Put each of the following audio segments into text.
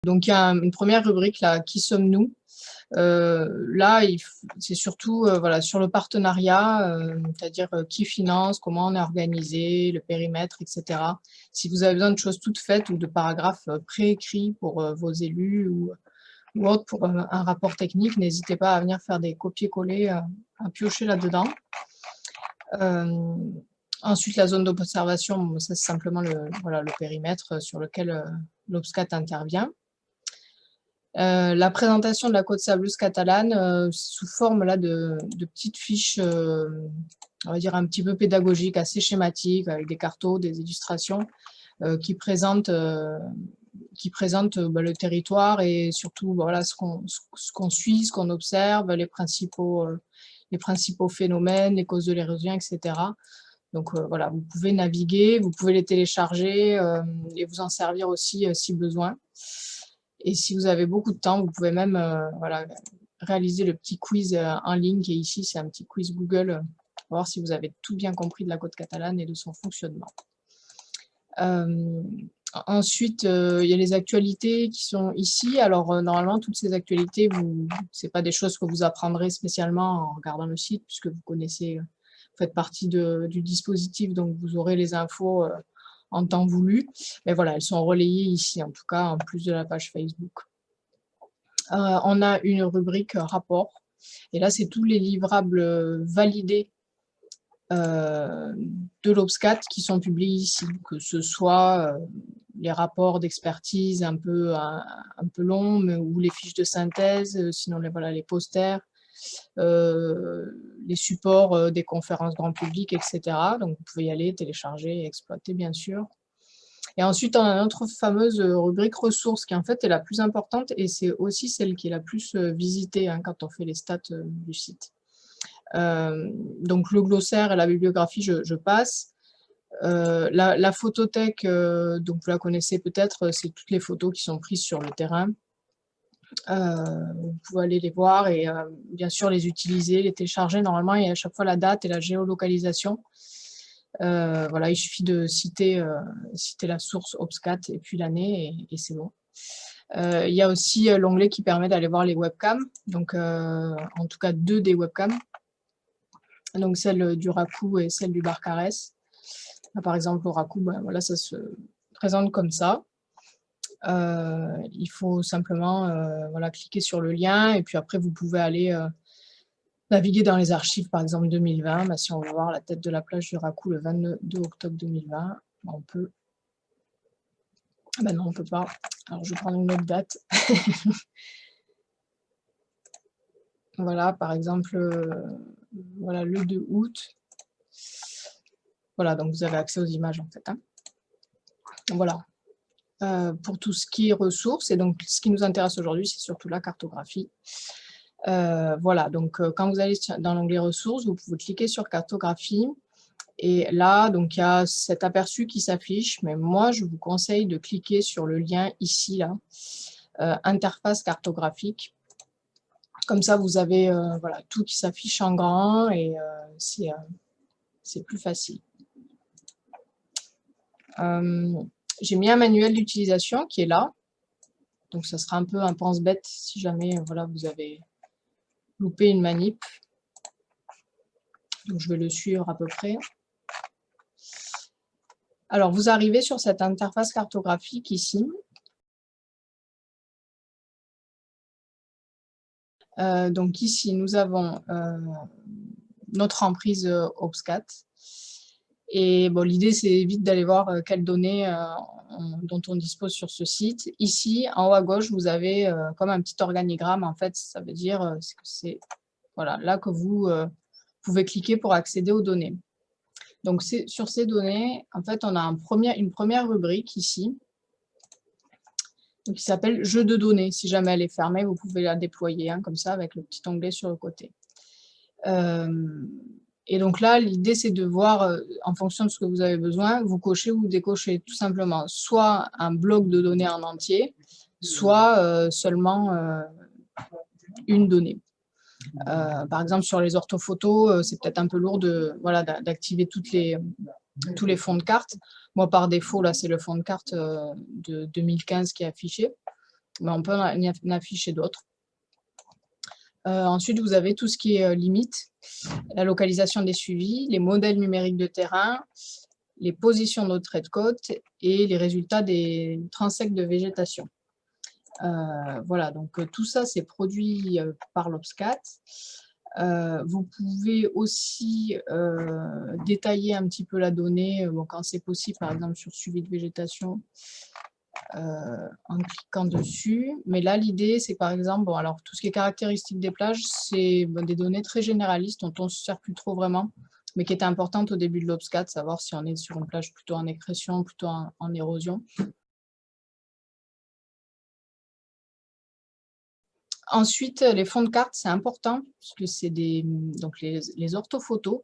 Donc il y a une première rubrique là, qui sommes-nous? Là, c'est surtout voilà, sur le partenariat, c'est-à-dire qui finance, comment on est organisé, le périmètre, etc. Si vous avez besoin de choses toutes faites ou de paragraphes préécrits pour vos élus ou autres pour un rapport technique, n'hésitez pas à venir faire des copier-coller, à piocher là-dedans. Ensuite, la zone d'observation, bon, ça c'est simplement voilà, le périmètre sur lequel l'OBSCAT intervient. La présentation de la côte sableuse catalane sous forme là, de petites fiches, on va dire un petit peu pédagogiques, assez schématiques, avec des cartos, des illustrations qui présentent le territoire et surtout voilà, ce qu'on suit, ce qu'on observe, les principaux phénomènes, les causes de l'érosion, etc. Donc voilà, vous pouvez naviguer, vous pouvez les télécharger et vous en servir aussi si besoin. Et si vous avez beaucoup de temps, vous pouvez même voilà, réaliser le petit quiz en ligne qui est ici. C'est un petit quiz Google pour voir si vous avez tout bien compris de la côte catalane et de son fonctionnement. Ensuite, il y a les actualités qui sont ici. Alors, normalement, toutes ces actualités, ce n'est pas des choses que vous apprendrez spécialement en regardant le site, puisque vous connaissez, vous faites partie du dispositif, donc vous aurez les infos en temps voulu. Mais voilà, elles sont relayées ici, en tout cas, en plus de la page Facebook. On a une rubrique rapport. Et là, c'est tous les livrables validés de l'OBSCAT qui sont publiés ici, que ce soit les rapports d'expertise un peu longs, ou les fiches de synthèse, sinon voilà, les posters, les supports des conférences grand public, etc. Donc vous pouvez y aller, télécharger et exploiter, bien sûr. Et ensuite, on a notre fameuse rubrique ressources, qui en fait est la plus importante et c'est aussi celle qui est la plus visitée hein, quand on fait les stats du site. Donc le glossaire et la bibliographie, je passe. La photothèque, donc vous la connaissez peut-être, c'est toutes les photos qui sont prises sur le terrain. Vous pouvez aller les voir et bien sûr les utiliser, les télécharger. Normalement, il y a à chaque fois la date et la géolocalisation. Voilà, il suffit de citer la source OBSCAT et puis l'année et c'est bon. Il y a aussi l'onglet qui permet d'aller voir les webcams, donc en tout cas 2 des webcams, donc celle du Raku et celle du Barcarès. Par exemple, au Raku, ben, voilà, ça se présente comme ça. Il faut simplement voilà, cliquer sur le lien et puis après vous pouvez aller naviguer dans les archives, par exemple 2020. Ben, si on veut voir la tête de la plage du Raku le 22 octobre 2020, ben, on peut. Ah ben non, on ne peut pas. Alors je vais prendre une autre date. Voilà, par exemple, voilà, le 2 août. Voilà, donc vous avez accès aux images en fait. Hein. Voilà. Pour tout ce qui est ressources, et donc ce qui nous intéresse aujourd'hui, c'est surtout la cartographie. Voilà, donc quand vous allez dans l'onglet ressources, vous pouvez cliquer sur cartographie, et là, donc il y a cet aperçu qui s'affiche, mais moi je vous conseille de cliquer sur le lien ici, là, interface cartographique. Comme ça, vous avez voilà, tout qui s'affiche en grand et c'est plus facile. J'ai mis un manuel d'utilisation qui est là. Donc, ça sera un peu un pense-bête si jamais voilà, vous avez loupé une manip. Donc, je vais le suivre à peu près. Alors, vous arrivez sur cette interface cartographique ici. Donc, ici, nous avons notre emprise OBSCAT. Et bon, l'idée, c'est vite d'aller voir quelles données dont on dispose sur ce site. Ici, en haut à gauche, vous avez comme un petit organigramme. En fait, ça veut dire que c'est voilà, là que vous pouvez cliquer pour accéder aux données. Donc, sur ces données, en fait, on a une première rubrique ici qui s'appelle « Jeu de données ». Si jamais elle est fermée, vous pouvez la déployer comme ça avec le petit onglet sur le côté. Et donc là, l'idée, c'est de voir, en fonction de ce que vous avez besoin, vous cochez ou décochez tout simplement soit un bloc de données en entier, soit seulement une donnée. Par exemple, sur les orthophotos, c'est peut-être un peu lourd d'activer tous les fonds de carte. Moi, par défaut, là, c'est le fond de carte de 2015 qui est affiché. mais on peut en afficher d'autres. Ensuite, vous avez tout ce qui est limite, la localisation des suivis, les modèles numériques de terrain, les positions de trait de côte et les résultats des transects de végétation. Voilà, donc tout ça, c'est produit par l'OBSCAT. Vous pouvez aussi détailler un petit peu la donnée, bon, quand c'est possible, par exemple sur suivi de végétation, en cliquant dessus. Mais là, l'idée, c'est par exemple, bon, alors tout ce qui est caractéristiques des plages, c'est des données très généralistes dont on ne se sert plus trop vraiment, mais qui étaient importantes au début de l'OBSCAT, savoir si on est sur une plage plutôt en écrétion, plutôt en érosion. Ensuite, les fonds de carte, c'est important, puisque c'est donc les orthophotos.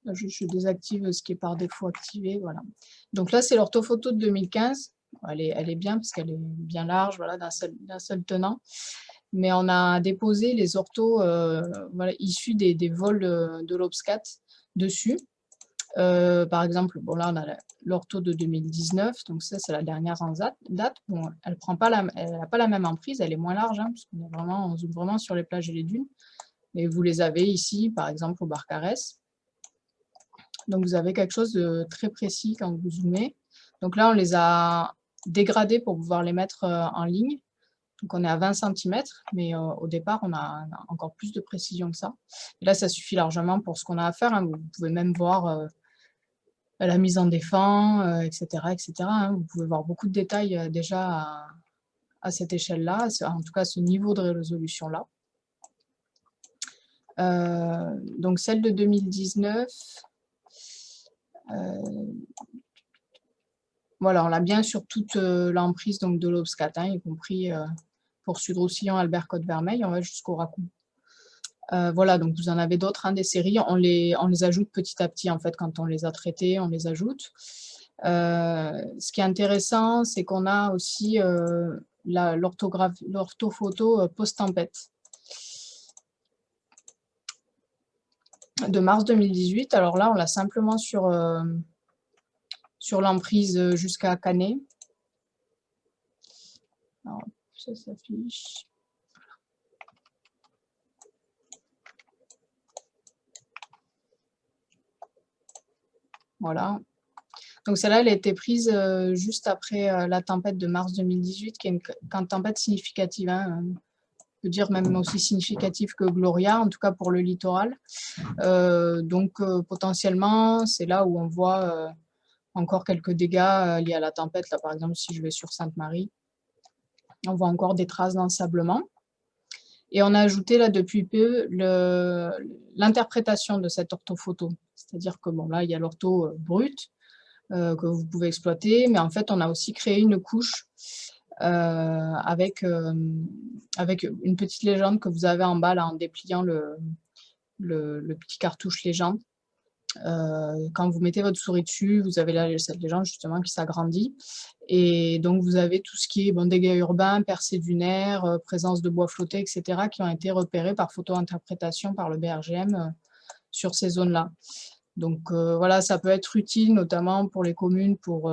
Là, je désactive ce qui est par défaut activé. Voilà. Donc là, c'est l'orthophoto de 2015. Elle est bien, parce qu'elle est bien large, voilà, d'un seul tenant. Mais on a déposé les orthos voilà, issus des vols de l'OBSCAT dessus. Par exemple, bon, là, on a l'ortho de 2019, donc ça, c'est la dernière en date. Bon, elle n'a pas la même emprise, elle est moins large, hein, parce on zoome vraiment sur les plages et les dunes. Et vous les avez ici, par exemple, au Barcarès. Donc, vous avez quelque chose de très précis quand vous zoomez. Donc là, on les a dégradés pour pouvoir les mettre en ligne. Donc, on est à 20 cm, mais au départ, on a encore plus de précision que ça. Et là, ça suffit largement pour ce qu'on a à faire, hein. Vous pouvez même voir la mise en défend, etc. etc. hein. Vous pouvez voir beaucoup de détails déjà à cette échelle-là, en tout cas à ce niveau de résolution-là. Donc celle de 2019, voilà, on l'a bien sur toute l'emprise de l'OBSCAT, hein, y compris pour Sud-Roussillon, Albert Côte-Vermeille, on va jusqu'au Racou. Voilà, donc vous en avez d'autres, hein, des séries, on les ajoute petit à petit, en fait, quand on les a traités, on les ajoute. Ce qui est intéressant, c'est qu'on a aussi l'orthophoto post-tempête de mars 2018. Alors là, on l'a simplement sur l'emprise jusqu'à Canet. Alors, ça s'affiche. Voilà. Donc celle-là, elle a été prise juste après la tempête de mars 2018, qui est une tempête significative, hein, on peut dire même aussi significative que Gloria, en tout cas pour le littoral. Donc potentiellement, c'est là où on voit encore quelques dégâts liés à la tempête. Là, par exemple, si je vais sur Sainte-Marie, on voit encore des traces d'ensablement. Et on a ajouté là depuis peu l'interprétation de cette orthophoto. C'est-à-dire que bon, là, il y a l'ortho brute, que vous pouvez exploiter, mais en fait, on a aussi créé une couche avec une petite légende que vous avez en bas, là, en dépliant le petit cartouche légende. Quand vous mettez votre souris dessus, vous avez cette légende justement qui s'agrandit. Et donc, vous avez tout ce qui est dégâts urbains, percées dunaires, présence de bois flottés, etc., qui ont été repérés par photo-interprétation par le BRGM sur ces zones-là. Donc voilà, ça peut être utile notamment pour les communes, pour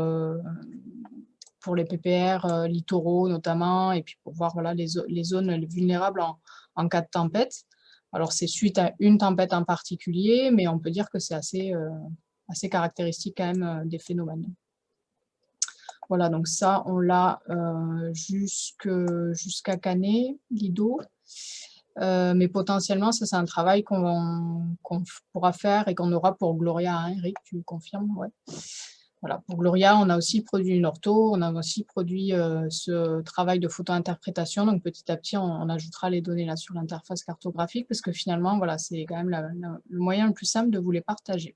les PPR littoraux notamment, et puis pour voir voilà, les zones vulnérables en cas de tempête. Alors c'est suite à une tempête en particulier, mais on peut dire que c'est assez caractéristique quand même des phénomènes. Voilà, donc ça on l'a jusqu'à Canet, Lido. Mais potentiellement, ça c'est un travail qu'on pourra faire et qu'on aura pour Gloria, hein, Eric, tu confirmes? Ouais. Voilà, pour Gloria, on a aussi produit une ortho, on a aussi produit ce travail de photo-interprétation, donc petit à petit, on ajoutera les données là sur l'interface cartographique, parce que finalement, voilà, c'est quand même le moyen le plus simple de vous les partager.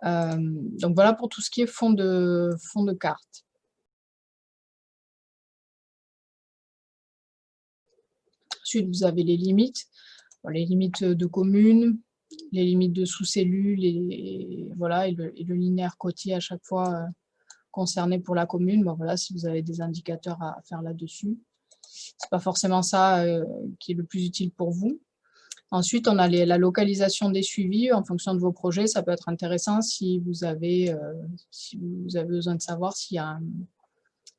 Donc voilà pour tout ce qui est fond de carte. Ensuite, vous avez les limites de communes, les limites de sous-cellules, et le linéaire côtier à chaque fois concerné pour la commune. Bon, voilà, si vous avez des indicateurs à faire là-dessus. Ce n'est pas forcément ça qui est le plus utile pour vous. Ensuite, on a la localisation des suivis en fonction de vos projets. Ça peut être intéressant si vous avez besoin de savoir s'il y a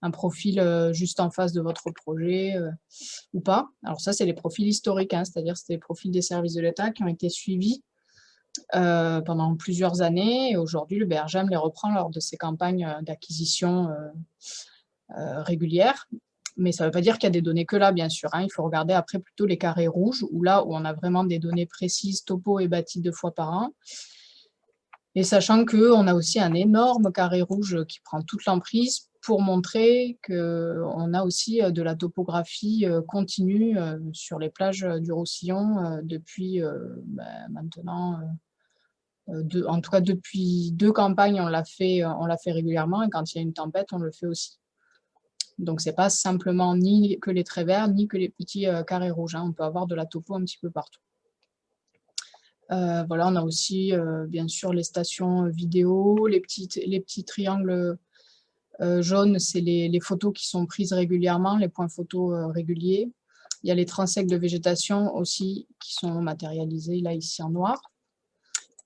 un profil juste en face de votre projet ou pas. Alors ça, c'est les profils historiques, hein, c'est-à-dire c'est les profils des services de l'État qui ont été suivis pendant plusieurs années. Et aujourd'hui, le BRGM les reprend lors de ses campagnes d'acquisition régulières. Mais ça ne veut pas dire qu'il y a des données que là, bien sûr, hein. Il faut regarder après plutôt les carrés rouges, où là où on a vraiment des données précises, topo et bâti 2 fois par an. Et sachant qu'on a aussi un énorme carré rouge qui prend toute l'emprise pour montrer qu'on a aussi de la topographie continue sur les plages du Roussillon depuis maintenant, en tout cas depuis 2 campagnes, on l'a fait régulièrement, et quand il y a une tempête, on le fait aussi. Donc c'est pas simplement ni que les traits verts, ni que les petits carrés rouges, hein. On peut avoir de la topo un petit peu partout. Voilà, on a aussi bien sûr les stations vidéo, les petits triangles jaunes, c'est les photos qui sont prises régulièrement, les points photos réguliers. Il y a les transects de végétation aussi qui sont matérialisés là ici en noir.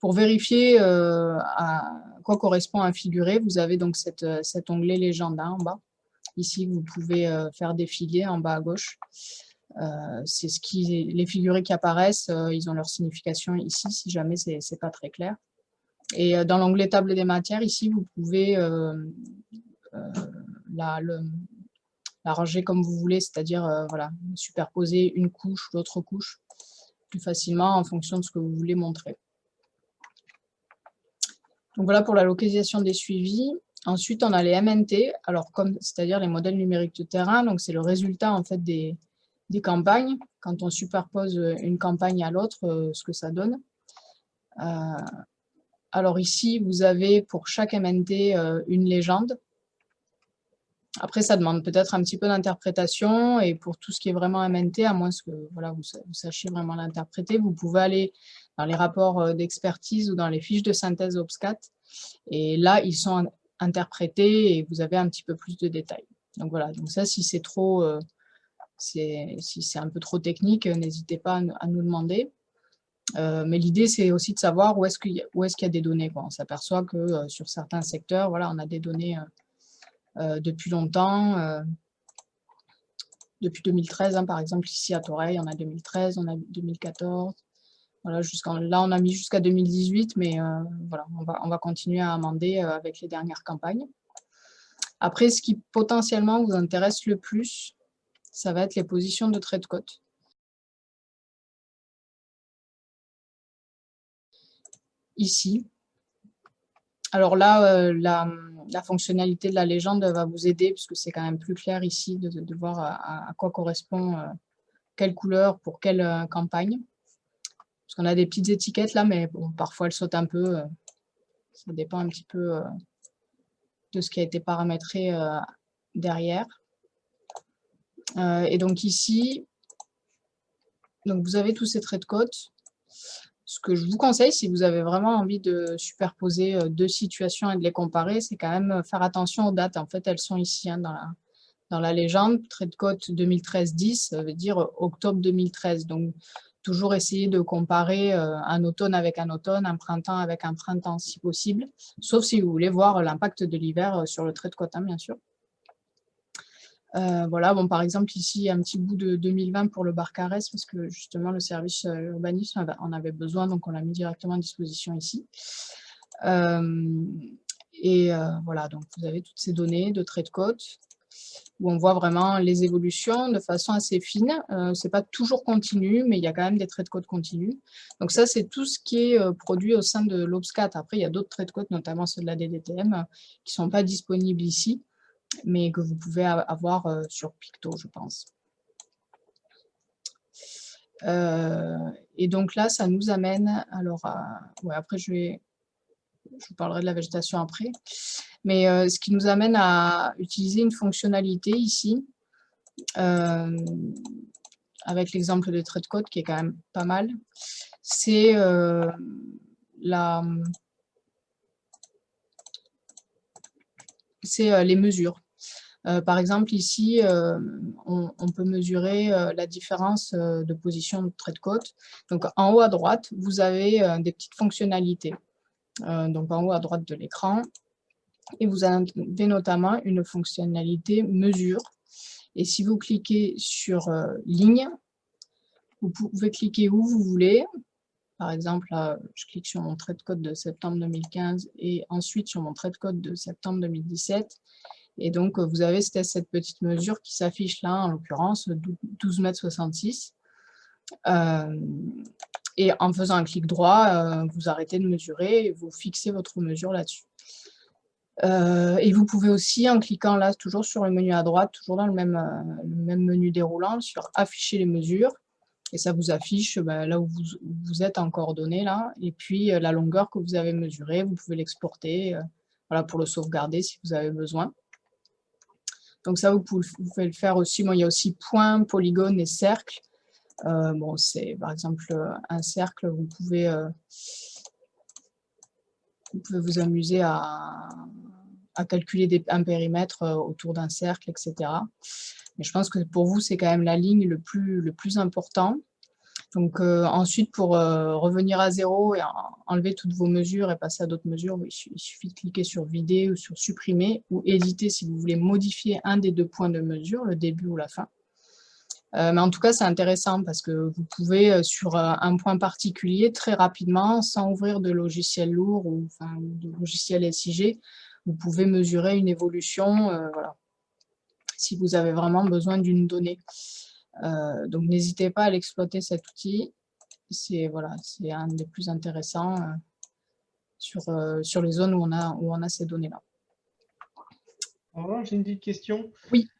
Pour vérifier à quoi correspond un figuré, vous avez donc cet onglet légende en bas. Ici, vous pouvez faire défiler en bas à gauche. C'est les figurés qui apparaissent, ils ont leur signification ici, si jamais c'est pas très clair. Et dans l'onglet table des matières, ici, vous pouvez l'arranger comme vous voulez, c'est-à-dire voilà, superposer une couche, l'autre couche, plus facilement en fonction de ce que vous voulez montrer. Donc voilà pour la localisation des suivis. Ensuite, on a les MNT, alors c'est-à-dire les modèles numériques de terrain. Donc c'est le résultat en fait des campagnes. Quand on superpose une campagne à l'autre, ce que ça donne. Alors ici, vous avez pour chaque MNT une légende. Après, ça demande peut-être un petit peu d'interprétation, et pour tout ce qui est vraiment MNT, à moins que voilà, vous sachiez vraiment l'interpréter, vous pouvez aller dans les rapports d'expertise ou dans les fiches de synthèse OBSCAT, et là, ils sont interprétés et vous avez un petit peu plus de détails. Donc voilà, donc ça, si c'est trop, si c'est un peu trop technique, n'hésitez pas à nous demander. Mais l'idée, c'est aussi de savoir où est-ce qu'il y a des données, quoi. On s'aperçoit que sur certains secteurs, voilà, on a des données depuis longtemps, depuis 2013, hein, par exemple, ici à Toreil, on a 2013, on a 2014, voilà, là, on a mis jusqu'à 2018, mais voilà, on va continuer à amender avec les dernières campagnes. Après, ce qui potentiellement vous intéresse le plus, ça va être les positions de trait de côte. Ici. Alors là, la fonctionnalité de la légende va vous aider, puisque c'est quand même plus clair ici de voir à quoi correspond quelle couleur pour quelle campagne. Parce qu'on a des petites étiquettes là, mais bon, parfois elles sautent un peu. Ça dépend un petit peu de ce qui a été paramétré derrière. Et donc ici, donc vous avez tous ces traits de côte. Ce que je vous conseille, si vous avez vraiment envie de superposer 2 situations et de les comparer, c'est quand même faire attention aux dates. En fait, elles sont ici hein, dans la légende. Trait de côte 2013-10, ça veut dire octobre 2013. Donc, toujours essayer de comparer un automne avec un automne, un printemps avec un printemps si possible, sauf si vous voulez voir l'impact de l'hiver sur le trait de côte, hein, bien sûr. Voilà, bon, par exemple, ici, un petit bout de 2020 pour le Barcarès, parce que justement, le service urbanisme en avait besoin, donc on l'a mis directement à disposition ici. Voilà, donc vous avez toutes ces données de trait de côte, où on voit vraiment les évolutions de façon assez fine. Ce n'est pas toujours continu, mais il y a quand même des traits de côte continus. Donc ça, c'est tout ce qui est produit au sein de l'OBSCAT. Après, il y a d'autres traits de côte, notamment ceux de la DDTM, qui ne sont pas disponibles ici, mais que vous pouvez avoir sur Picto, je pense. Et donc là, ça nous amène, alors, ouais, après je vous parlerai de la végétation après, mais ce qui nous amène à utiliser une fonctionnalité ici, avec l'exemple de trait de côte qui est quand même pas mal, c'est les mesures. Par exemple, ici, on peut mesurer la différence de position de trait de côte. Donc, en haut à droite, vous avez des petites fonctionnalités. Donc, en haut à droite de l'écran, Et vous avez notamment une fonctionnalité mesure. Et si vous cliquez sur ligne, vous pouvez cliquer où vous voulez. Par exemple, là, je clique sur mon trait de code de septembre 2015 et ensuite sur mon trait de code de septembre 2017. Et donc, vous avez cette petite mesure qui s'affiche là, en l'occurrence, 12,66 m. Et en faisant un clic droit, vous arrêtez de mesurer et vous fixez votre mesure là-dessus. Et vous pouvez aussi, en cliquant là, toujours sur le menu à droite, toujours dans le même menu déroulant, sur afficher les mesures. Et ça vous affiche là où vous êtes en coordonnées, là, et puis la longueur que vous avez mesurée. Vous pouvez l'exporter voilà, pour le sauvegarder si vous avez besoin. Donc ça, vous pouvez le faire aussi. Bon, il y a aussi point, polygone et cercle. Bon, c'est par exemple un cercle, vous pouvez vous amuser à calculer un périmètre autour d'un cercle, etc. Mais je pense que pour vous, c'est quand même la ligne le plus important. Donc ensuite, pour revenir à zéro et enlever toutes vos mesures et passer à d'autres mesures, il suffit de cliquer sur vider ou sur supprimer ou éditer si vous voulez modifier un des deux points de mesure, le début ou la fin. Mais en tout cas, c'est intéressant parce que vous pouvez, sur un point particulier, très rapidement, sans ouvrir de logiciel lourd ou de logiciel SIG, vous pouvez mesurer une évolution, voilà, si vous avez vraiment besoin d'une donnée. Donc, n'hésitez pas à l'exploiter, cet outil. C'est voilà, un des plus intéressants sur les zones où on a ces données-là. Alors, j'ai une petite question. Oui.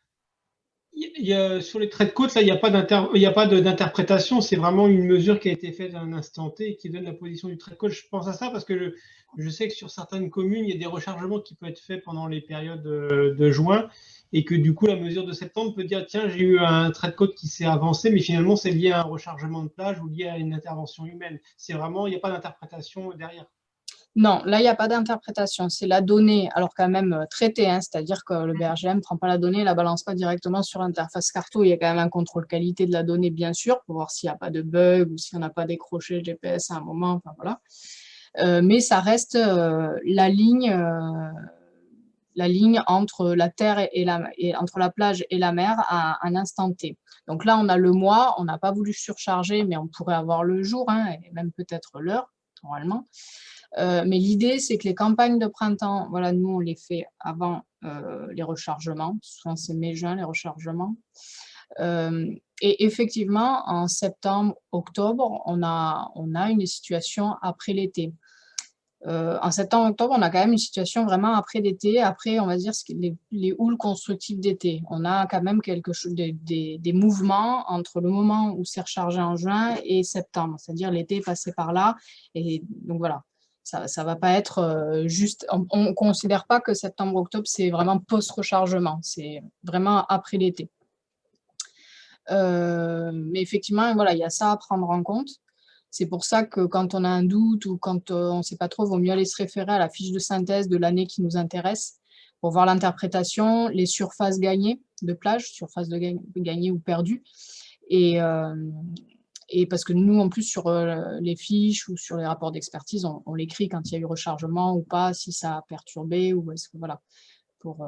Sur les traits de côte, là, il n'y a pas d'interprétation, c'est vraiment une mesure qui a été faite à un instant T et qui donne la position du trait de côte. Je pense à ça parce que je sais que sur certaines communes, il y a des rechargements qui peuvent être faits pendant les périodes de juin et que du coup, la mesure de septembre peut dire, tiens, j'ai eu un trait de côte qui s'est avancé, mais finalement, c'est lié à un rechargement de plage ou lié à une intervention humaine. C'est vraiment, il n'y a pas d'interprétation derrière. Non, là, il n'y a pas d'interprétation. C'est la donnée, alors quand même traitée, hein, c'est-à-dire que le BRGM ne prend pas la donnée, ne la balance pas directement sur l'interface Carto. Il y a quand même un contrôle qualité de la donnée, bien sûr, pour voir s'il n'y a pas de bug ou si on n'a pas décroché le GPS à un moment. Enfin, voilà. Mais ça reste la ligne entre la terre et entre la plage et la mer à un instant T. Donc là, on a le mois, on n'a pas voulu surcharger, mais on pourrait avoir le jour, hein, et même peut-être l'heure, normalement. Mais l'idée, c'est que les campagnes de printemps, voilà, nous, on les fait avant les rechargements. Souvent, c'est mai-juin, les rechargements. Et effectivement, en septembre, octobre, on a une situation après l'été. En septembre, octobre, on a quand même une situation vraiment après l'été, après, on va dire, les houles constructives d'été. On a quand même quelque chose, des mouvements entre le moment où c'est rechargé en juin et septembre, c'est-à-dire l'été est passé par là. Et donc voilà, ça ne va pas être juste, on ne considère pas que septembre-octobre, c'est vraiment post-rechargement, c'est vraiment après l'été. Mais effectivement, voilà, il y a ça à prendre en compte. C'est pour ça que quand on a un doute ou quand on ne sait pas trop, il vaut mieux aller se référer à la fiche de synthèse de l'année qui nous intéresse pour voir l'interprétation, les surfaces gagnées de plage, surfaces gagnées ou perdues. Et parce que nous, en plus, sur les fiches ou sur les rapports d'expertise, on l'écrit quand il y a eu rechargement ou pas, si ça a perturbé, ou est-ce que voilà, pour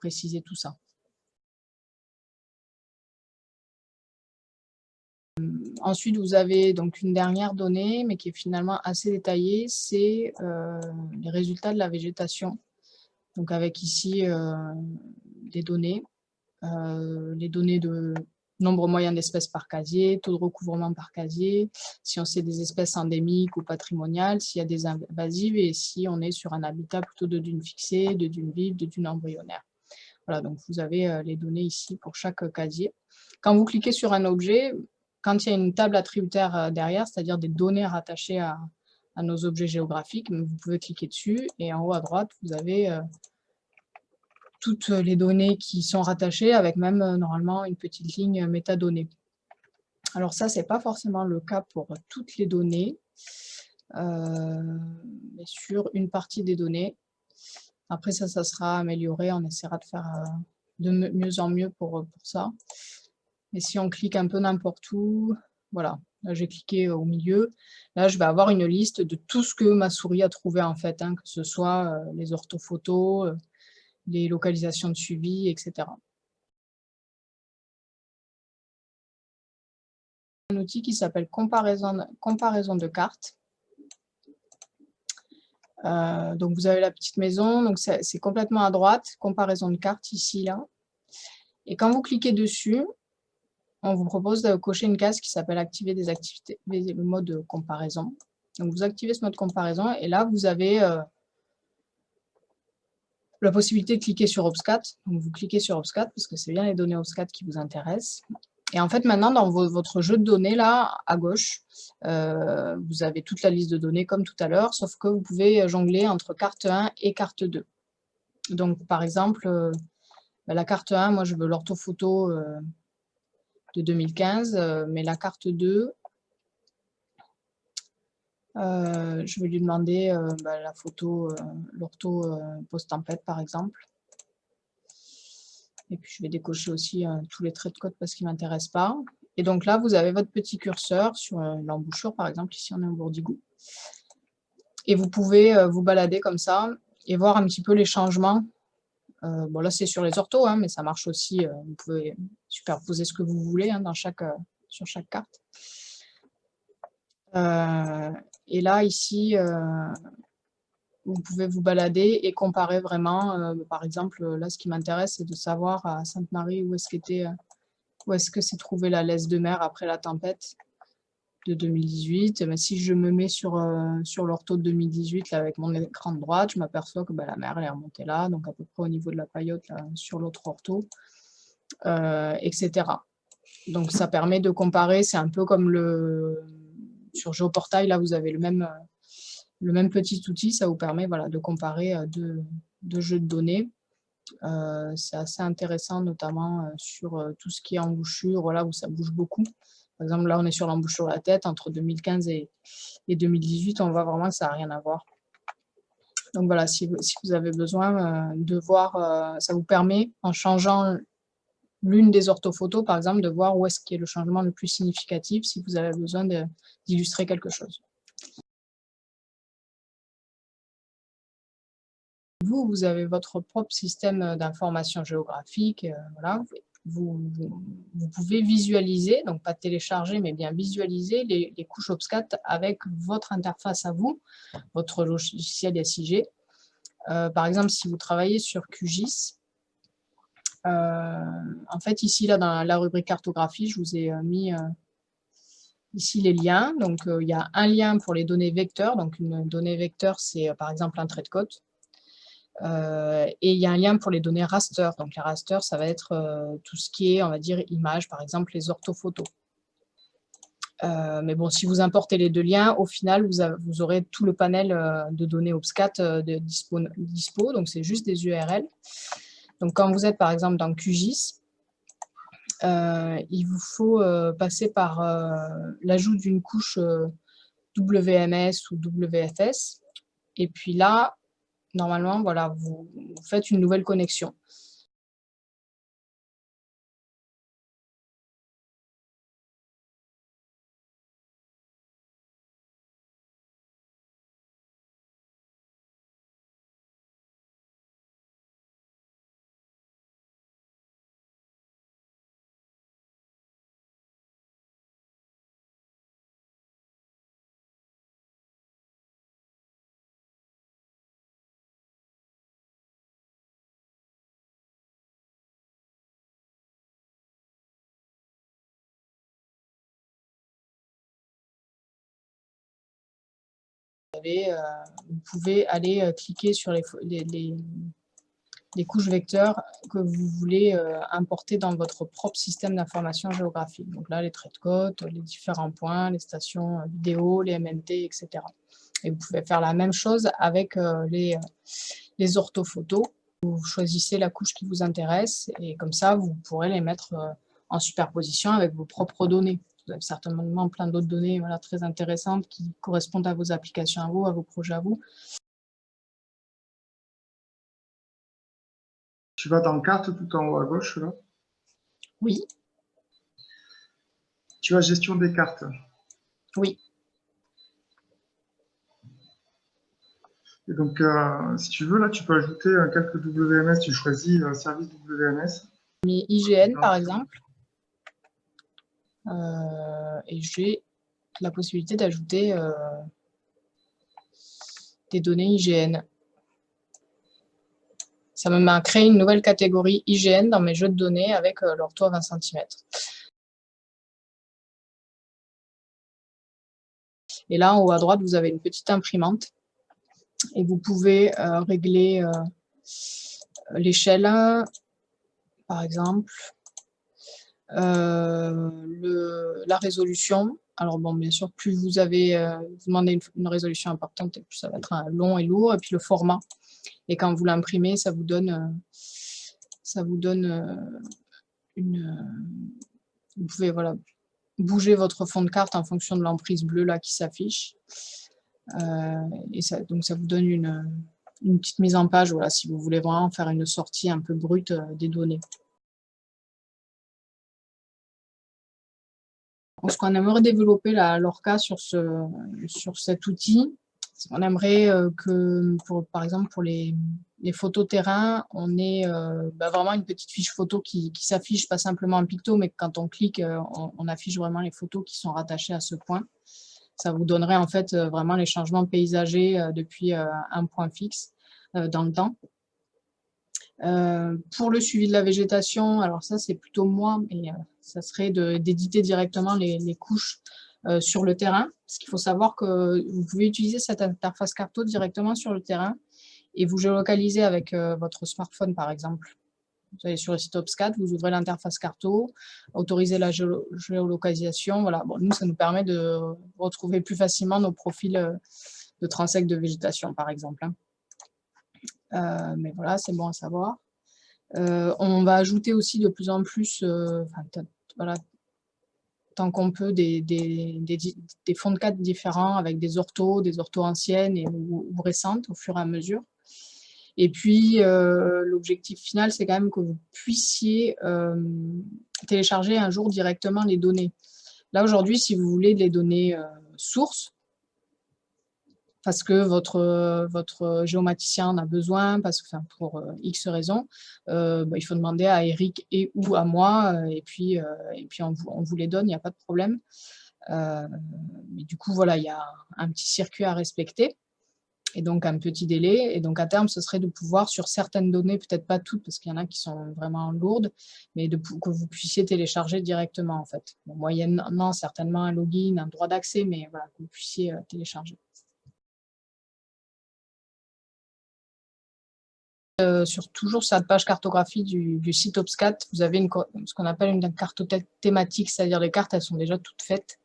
préciser tout ça. Ensuite, vous avez donc une dernière donnée, mais qui est finalement assez détaillée, c'est les résultats de la végétation. Donc avec ici des données, les données de nombre moyen d'espèces par casier, taux de recouvrement par casier, si on sait des espèces endémiques ou patrimoniales, s'il y a des invasives et si on est sur un habitat plutôt de dunes fixées, de dunes vives, de dunes embryonnaires. Voilà, donc vous avez les données ici pour chaque casier. Quand vous cliquez sur un objet, quand il y a une table attributaire derrière, c'est-à-dire des données rattachées à nos objets géographiques, vous pouvez cliquer dessus et en haut à droite, vous avez toutes les données qui sont rattachées avec même normalement une petite ligne métadonnées. Alors ça, ce n'est pas forcément le cas pour toutes les données, mais sur une partie des données. Après ça sera amélioré, on essaiera de faire de mieux en mieux pour ça. Mais si on clique un peu n'importe où, Voilà, là j'ai cliqué au milieu. Là, je vais avoir une liste de tout ce que ma souris a trouvé en fait, hein, que ce soit les orthophotos, les localisations de suivi, etc. Un outil qui s'appelle comparaison de cartes. Donc vous avez la petite maison, donc c'est complètement à droite, comparaison de cartes ici, là. Et quand vous cliquez dessus, on vous propose de cocher une case qui s'appelle activer des activités, le mode comparaison. Donc vous activez ce mode comparaison et là vous avez la possibilité de cliquer sur OBSCAT. Donc vous cliquez sur OBSCAT parce que c'est bien les données OBSCAT qui vous intéressent. Et en fait maintenant dans votre jeu de données là à gauche, vous avez toute la liste de données comme tout à l'heure, sauf que vous pouvez jongler entre carte 1 et carte 2. Donc par exemple, la carte 1, moi je veux l'orthophoto de 2015, mais la carte 2, je vais lui demander la photo, l'ortho post-tempête par exemple. Et puis je vais décocher aussi tous les traits de code parce qu'ils ne m'intéressent pas. Et donc là, vous avez votre petit curseur sur l'embouchure, par exemple, ici on est en Bourdigou. Et vous pouvez vous balader comme ça et voir un petit peu les changements. Bon là c'est sur les orthos, hein, mais ça marche aussi, vous pouvez superposer ce que vous voulez hein, sur chaque carte. Et là ici, vous pouvez vous balader et comparer vraiment, par exemple, là ce qui m'intéresse c'est de savoir à Sainte-Marie où est-ce que s'est trouvée la laisse de mer après la tempête de 2018. Mais si je me mets sur l'ortho de 2018 là, avec mon écran de droite, je m'aperçois que la mer elle est remontée là, donc à peu près au niveau de la paillote là, sur l'autre ortho, etc. Donc ça permet de comparer, c'est un peu comme sur Géoportail, là vous avez le même petit outil, ça vous permet de comparer deux jeux de données. C'est assez intéressant, notamment sur tout ce qui est embouchure, là où ça bouge beaucoup. Par exemple, là, on est sur l'embouchure de la tête, entre 2015 et 2018, on voit vraiment que ça n'a rien à voir. Donc voilà, si vous avez besoin de voir, ça vous permet, en changeant l'une des orthophotos, par exemple, de voir où est-ce qu'il y a le changement le plus significatif, si vous avez besoin d'illustrer quelque chose. Vous avez votre propre système d'information géographique, voilà. Vous pouvez visualiser, donc pas télécharger, mais bien visualiser les couches OBSCAT avec votre interface à vous, votre logiciel SIG. Par exemple, si vous travaillez sur QGIS, en fait, ici, là, dans la rubrique cartographie, je vous ai mis ici les liens. Donc, il y a un lien pour les données vecteurs. Donc, une donnée vecteur, c'est par exemple un trait de côte. Et il y a un lien pour les données raster. Donc les raster, ça va être tout ce qui est, on va dire, images, par exemple les orthophotos. Mais bon, si vous importez les deux liens, au final, vous aurez tout le panel de données OBSCAT dispo, donc c'est juste des URL. Donc quand vous êtes par exemple dans QGIS, il vous faut passer par l'ajout d'une couche WMS ou WFS. Et puis là, normalement, voilà, vous faites une nouvelle connexion. Vous pouvez aller cliquer sur les couches vecteurs que vous voulez importer dans votre propre système d'information géographique. Donc là, les traits de côte, les différents points, les stations vidéo, les MNT, etc. Et vous pouvez faire la même chose avec les orthophotos. Vous choisissez la couche qui vous intéresse et comme ça, vous pourrez les mettre en superposition avec vos propres données. Vous avez certainement plein d'autres données très intéressantes qui correspondent à vos applications à vous, à vos projets à vous. Tu vas dans carte tout en haut à gauche, là? Oui. tu as gestion des cartes. Oui. Et donc, si tu veux, là, tu peux ajouter un calque WMS. Tu choisis un service WMS. J'ai IGN, par exemple. Et j'ai la possibilité d'ajouter des données IGN. Ça me met à créer une nouvelle catégorie IGN dans mes jeux de données avec l'ortho à 20 cm. Et là, en haut à droite, vous avez une petite imprimante. Et vous pouvez régler l'échelle, par exemple, la résolution. Alors bon, bien sûr, plus vous demandez une résolution importante, plus ça va être long et lourd. Et puis le format. Et quand vous l'imprimez, ça vous donne vous pouvez bouger votre fond de carte en fonction de l'emprise bleue là qui s'affiche. Et donc ça vous donne une petite mise en page, voilà, si vous voulez vraiment faire une sortie un peu brute des données. Donc, ce qu'on aimerait développer là, Lorca sur cet outil, c'est qu'on aimerait que, par exemple, pour les photos terrain, on ait vraiment une petite fiche photo qui s'affiche, pas simplement un picto, mais que quand on clique, on affiche vraiment les photos qui sont rattachées à ce point. Ça vous donnerait en fait vraiment les changements paysagers depuis un point fixe dans le temps. Pour le suivi de la végétation, alors ça c'est plutôt moi, mais ça serait d'éditer directement les couches sur le terrain. Parce qu'il faut savoir que vous pouvez utiliser cette interface Carto directement sur le terrain et vous géolocaliser avec votre smartphone par exemple. Vous allez sur le site OBSCAT, vous ouvrez l'interface Carto, autorisez la géolocalisation. Voilà. Bon, nous, ça nous permet de retrouver plus facilement nos profils de transects de végétation, par exemple. Mais voilà, c'est bon à savoir. On va ajouter aussi de plus en plus, voilà, tant qu'on peut, des fonds de carte différents avec des orthos anciennes ou récentes au fur et à mesure. Et puis, l'objectif final, c'est quand même que vous puissiez télécharger un jour directement les données. Là, aujourd'hui, si vous voulez les données sources, parce que votre géomaticien en a besoin, pour X raisons, il faut demander à Eric et ou à moi, et puis on vous les donne, il n'y a pas de problème. Mais du coup, voilà, il y a un petit circuit à respecter. Et donc un petit délai. Et donc à terme, ce serait de pouvoir, sur certaines données, peut-être pas toutes, parce qu'il y en a qui sont vraiment lourdes, mais que vous puissiez télécharger directement, en fait. Bon, moyennant certainement un login, un droit d'accès, mais voilà, que vous puissiez télécharger. Toujours sur cette page cartographie du site OBSCAT, vous avez ce qu'on appelle une carte thématique, c'est-à-dire les cartes, elles sont déjà toutes faites.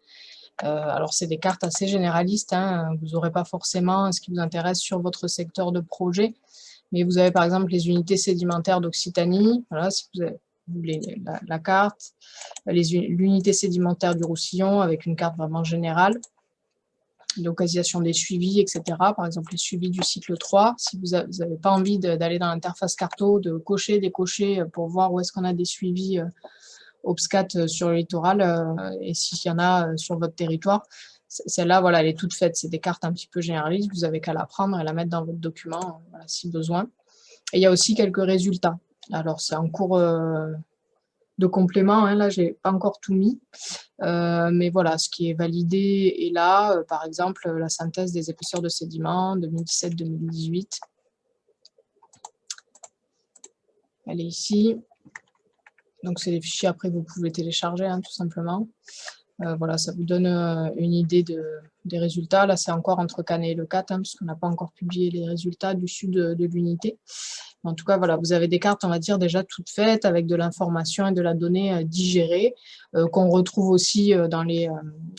Alors, c'est des cartes assez généralistes, hein. Vous n'aurez pas forcément ce qui vous intéresse sur votre secteur de projet, mais vous avez par exemple les unités sédimentaires d'Occitanie, voilà, si vous voulez la carte, l'unité sédimentaire du Roussillon avec une carte vraiment générale, localisation des suivis, etc. Par exemple, les suivis du cycle 3, si vous n'avez pas envie d'aller dans l'interface Carto, de cocher, décocher pour voir où est-ce qu'on a des suivis OBSCAT sur le littoral, et s'il y en a sur votre territoire. Celle-là, voilà, elle est toute faite. C'est des cartes un petit peu généralistes. Vous n'avez qu'à la prendre et la mettre dans votre document, voilà, si besoin. Et il y a aussi quelques résultats. Alors, c'est en cours de complément. Hein, là, je n'ai pas encore tout mis. Mais voilà, ce qui est validé est là. Par exemple, la synthèse des épaisseurs de sédiments 2017-2018. Elle est ici. Donc, c'est les fichiers, après, vous pouvez télécharger, hein, tout simplement. Voilà, ça vous donne une idée des résultats. Là, c'est encore entre Canet et le 4, hein, puisqu'on n'a pas encore publié les résultats du sud de l'unité. En tout cas, voilà, vous avez des cartes, on va dire, déjà toutes faites, avec de l'information et de la donnée digérée, qu'on retrouve aussi dans les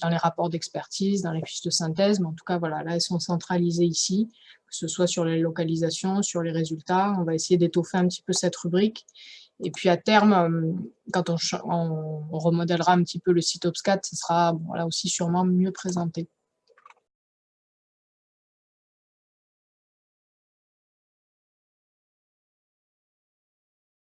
rapports d'expertise, dans les fiches de synthèse. Mais en tout cas, voilà, là, elles sont centralisées ici, que ce soit sur les localisations, sur les résultats. On va essayer d'étoffer un petit peu cette rubrique. Et puis à terme, quand on remodèlera un petit peu le site OBSCAT, ce sera là aussi sûrement mieux présenté.